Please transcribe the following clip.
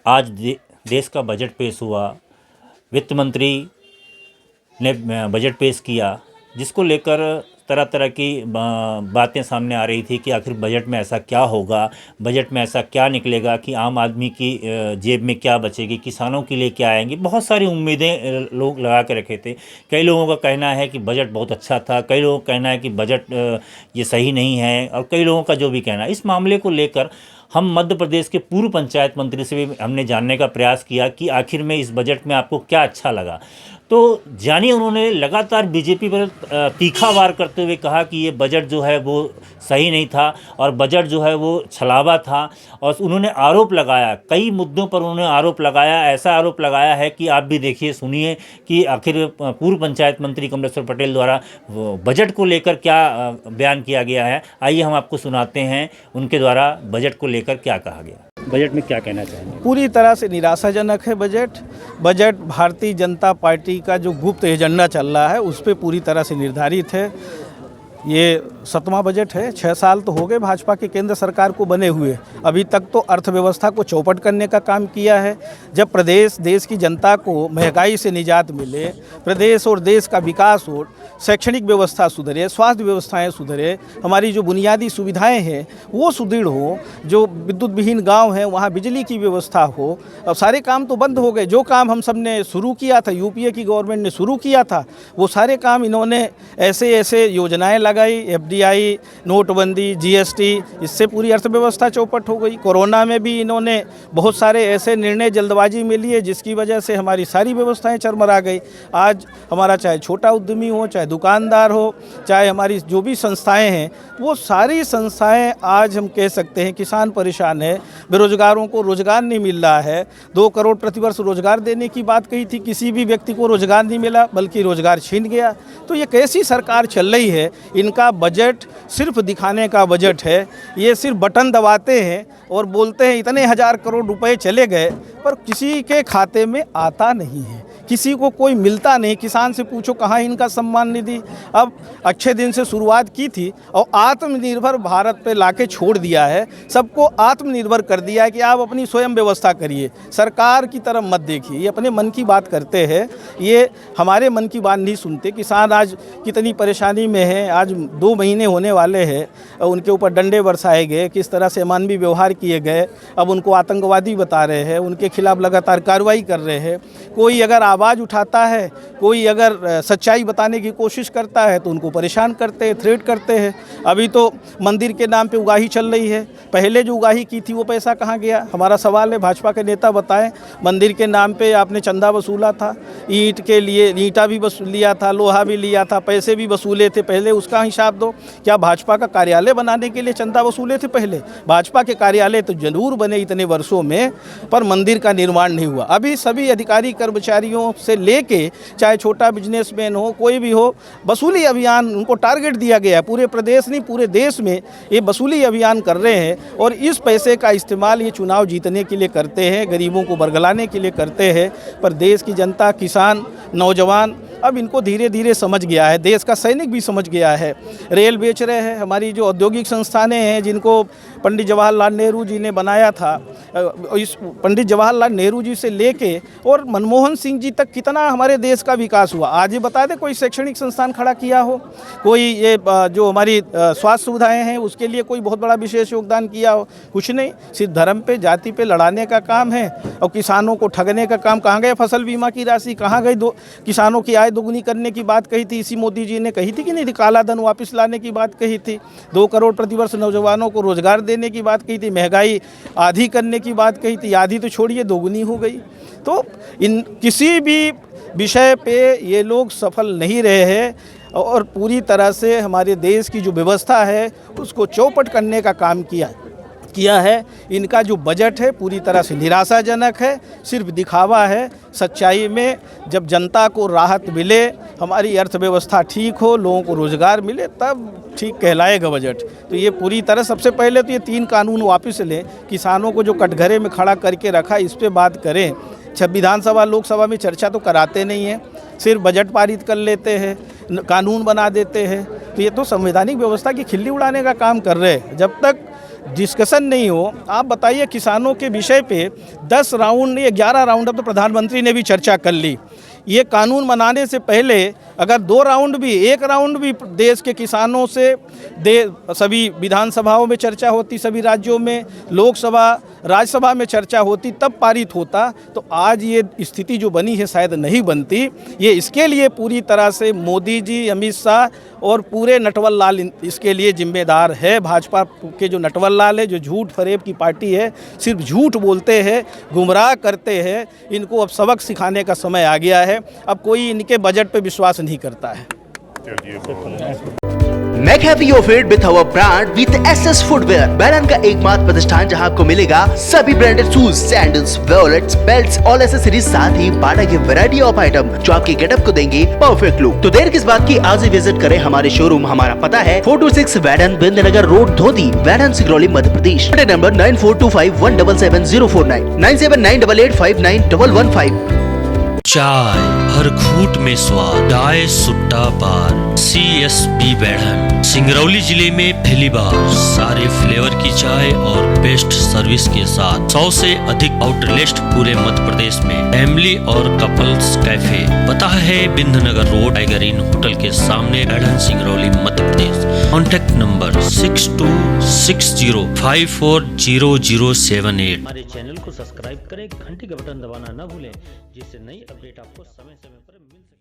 आज देश का बजट पेश हुआ। वित्त मंत्री ने बजट पेश किया, जिसको लेकर तरह तरह की बातें सामने आ रही थी कि आखिर बजट में ऐसा क्या होगा, बजट में ऐसा क्या निकलेगा कि आम आदमी की जेब में क्या बचेगी, किसानों के लिए क्या आएंगी। बहुत सारी उम्मीदें लोग लगा के रखे थे। कई लोगों का कहना है कि बजट बहुत अच्छा था, कई लोगों का कहना है कि बजट ये सही नहीं है, और कई लोगों का जो भी कहना है। इस मामले को लेकर हम मध्य प्रदेश के पूर्व पंचायत मंत्री से भी हमने जानने का प्रयास किया कि आखिर में इस बजट में आपको क्या अच्छा लगा। तो जानिए, उन्होंने लगातार बीजेपी पर तीखा वार करते हुए कहा कि ये बजट जो है वो सही नहीं था और बजट जो है वो छलावा था। और उन्होंने आरोप लगाया, कई मुद्दों पर उन्होंने आरोप लगाया। ऐसा आरोप लगाया है कि आप भी देखिए, सुनिए कि आखिर पूर्व पंचायत मंत्री कमलेश्वर पटेल द्वारा बजट को लेकर क्या बयान किया गया है। आइए हम आपको सुनाते हैं उनके द्वारा बजट को लेकर क्या कहा गया। बजट में क्या कहना चाहेंगे? पूरी तरह से निराशाजनक है बजट भारतीय जनता पार्टी का जो गुप्त एजेंडा चल रहा है उस पर पूरी तरह से निर्धारित है। ये 7वां बजट है। 6 साल तो हो गए भाजपा के केंद्र सरकार को बने हुए। अभी तक तो अर्थव्यवस्था को चौपट करने का काम किया है। जब देश की जनता को महंगाई से निजात मिले, प्रदेश और देश का विकास हो, शैक्षणिक व्यवस्था सुधरे, स्वास्थ्य व्यवस्थाएं सुधरे, हमारी जो बुनियादी सुविधाएं हैं वो सुदृढ़ हो, जो विद्युत विहीन गाँव हैं वहाँ बिजली की व्यवस्था हो। अब सारे काम तो बंद हो गए। जो काम हम सब ने शुरू किया था, यूपीए की गवर्नमेंट ने शुरू किया था, वो सारे काम इन्होंने ऐसे योजनाएं लगाई, एफडीआई, नोटबंदी, जीएसटी, इससे पूरी अर्थव्यवस्था चौपट हो गई। कोरोना में भी इन्होंने बहुत सारे ऐसे निर्णय जल्दबाजी में लिए जिसकी वजह से हमारी सारी व्यवस्थाएं चरमरा गई। आज हमारा चाहे छोटा उद्यमी हो, चाहे दुकानदार हो, चाहे हमारी जो भी संस्थाएं हैं, वो सारी संस्थाएं आज हम कह सकते हैं किसान परेशान है। बेरोजगारों को रोजगार नहीं मिल रहा है। 2 करोड़ प्रतिवर्ष रोजगार देने की बात कही थी, किसी भी व्यक्ति को रोजगार नहीं मिला, बल्कि रोजगार छीन गया। तो ये कैसी सरकार चल रही है? इनका बजट सिर्फ दिखाने का बजट है। ये सिर्फ बटन दबाते हैं और बोलते हैं इतने 1000 करोड़ रुपए चले गए, पर किसी के खाते में आता नहीं है, किसी को कोई मिलता नहीं। किसान से पूछो कहाँ इनका सम्मान निधि। अब अच्छे दिन से शुरुआत की थी और आत्मनिर्भर भारत पे लाके छोड़ दिया है, सबको आत्मनिर्भर कर दिया है कि आप अपनी स्वयं व्यवस्था करिए, सरकार की तरफ मत देखिए। ये अपने मन की बात करते हैं, ये हमारे मन की बात नहीं सुनते। किसान आज कितनी परेशानी में है। आज 2 महीने होने वाले हैं, उनके ऊपर डंडे बरसाए गए, किस तरह से अमानवीय व्यवहार किए गए। अब उनको आतंकवादी बता रहे हैं, उनके खिलाफ लगातार कार्रवाई कर रहे हैं। कोई अगर आवाज़ उठाता है, कोई अगर सच्चाई बताने की कोशिश करता है तो उनको परेशान करते हैं, थ्रेट करते हैं। अभी तो मंदिर के नाम पे उगाही चल रही है। पहले जो उगाही की थी वो पैसा कहाँ गया? हमारा सवाल है, भाजपा के नेता बताएं। मंदिर के नाम पे आपने चंदा वसूला था, ईंट के लिए ईंटा भी लिया था, लोहा भी लिया था, पैसे भी वसूले थे, पहले उसका हिसाब दो। क्या भाजपा का कार्यालय बनाने के लिए चंदा वसूले थे? पहले भाजपा के कार्यालय तो जरूर बने इतने वर्षों में, पर मंदिर का निर्माण नहीं हुआ। अभी सभी अधिकारी कर्मचारियों से लेके चाहे छोटा बिजनेसमैन हो, कोई भी हो, वसूली अभियान उनको टारगेट दिया गया है। पूरे प्रदेश नहीं, पूरे देश में ये वसूली अभियान कर रहे हैं और इस पैसे का इस्तेमाल ये चुनाव जीतने के लिए करते हैं, गरीबों को बरगलाने के लिए करते हैं। पर देश की जनता, किसान, नौजवान अब इनको धीरे धीरे समझ गया है। देश का सैनिक भी समझ गया है। रेल बेच रहे हैं, हमारी जो औद्योगिक संस्थानें हैं जिनको पंडित जवाहरलाल नेहरू जी ने बनाया था, इस पंडित जवाहरलाल नेहरू जी से लेके और मनमोहन सिंह जी तक कितना हमारे देश का विकास हुआ। आज ये बता दें कोई शैक्षणिक संस्थान खड़ा किया हो, कोई ये जो हमारी स्वास्थ्य सुविधाएं हैं उसके लिए कोई बहुत बड़ा विशेष योगदान किया हो? कुछ नहीं। सिर्फ धर्म पे, जाति पे लड़ाने का काम है और किसानों को ठगने का काम। कहाँ गए फसल बीमा की राशि? कहाँ गई? किसानों की आय दोगुनी करने की बात कही थी, इसी मोदी जी ने कही थी कि नहीं? काला धन वापस लाने की बात कही थी, 2 करोड़ प्रतिवर्ष नौजवानों को रोजगार देने की बात कही थी, महंगाई आधी करने की बात कही थी। आधी तो छोड़िए, दोगुनी हो गई। तो इन किसी भी विषय पे ये लोग सफल नहीं रहे हैं और पूरी तरह से हमारे देश की जो व्यवस्था है उसको चौपट करने का काम किया है। इनका जो बजट है पूरी तरह से निराशाजनक है, सिर्फ दिखावा है। सच्चाई में जब जनता को राहत मिले, हमारी अर्थव्यवस्था ठीक हो, लोगों को रोजगार मिले, तब ठीक कहलाएगा बजट। तो ये पूरी तरह, सबसे पहले तो ये 3 कानून वापस लें। किसानों को जो कटघरे में खड़ा करके रखा, इस पर बात करें। विधानसभा लोकसभा में चर्चा तो कराते नहीं हैं, सिर्फ बजट पारित कर लेते हैं, कानून बना देते हैं। तो ये तो संवैधानिक व्यवस्था की खिल्ली उड़ाने का काम कर रहे हैं। जब तक डिस्कशन नहीं हो। आप बताइए किसानों के विषय पे 10 राउंड या 11 राउंड अब तो प्रधानमंत्री ने भी चर्चा कर ली। ये कानून बनाने से पहले अगर 2 राउंड भी, 1 राउंड भी देश के किसानों से सभी विधानसभाओं में चर्चा होती, सभी राज्यों में, लोकसभा राज्यसभा में चर्चा होती, तब पारित होता, तो आज ये स्थिति जो बनी है शायद नहीं बनती। ये इसके लिए पूरी तरह से मोदी जी, अमित शाह और पूरे नटवर लाल इसके लिए जिम्मेदार है। भाजपा के जो नटवर लाल है, जो झूठ फरेब की पार्टी है, सिर्फ झूठ बोलते हैं, गुमराह करते हैं। इनको अब सबक सिखाने का समय आ गया है। अब कोई इनके बजट पे विश्वास नहीं करता है। McHappy offered with our brand with SS Footwear, बैरन का एकमात्र प्रतिष्ठान जहां आपको मिलेगा सभी branded shoes, sandals, wallets, belts और एक्सेसरीज, साथ ही बाटा की वैरायटी ऑफ आइटम जो आपके गेटअप को देंगे परफेक्ट लुक। तो देर किस बात की, आज ही विजिट करें हमारे शोरूम। हमारा पता है 426 वैडन, बिंदनगर रोड, धोती, वैडन, सिंगरौली, मध्य प्रदेश। नंबर 9425177049, 9798859115। चाय हर घूंट में स्वाद, चाय सुट्टा पार। CSB बैढ़न सिंगरौली जिले में पहली बार सारे फ्लेवर की चाय और बेस्ट सर्विस के साथ 100 से अधिक आउटलेट पूरे मध्य प्रदेश में। फैमिली और कपल्स कैफे, पता है Bindnagar road, tiger inn hotel के सामने, बैढ़न, सिंगरौली, मध्य प्रदेश। Contact number 6260540078। हमारे चैनल को सब्सक्राइब करें, घंटी का बटन दबाना न भूलें, जिससे नई अपडेट आपको समय समय पर मिल सके।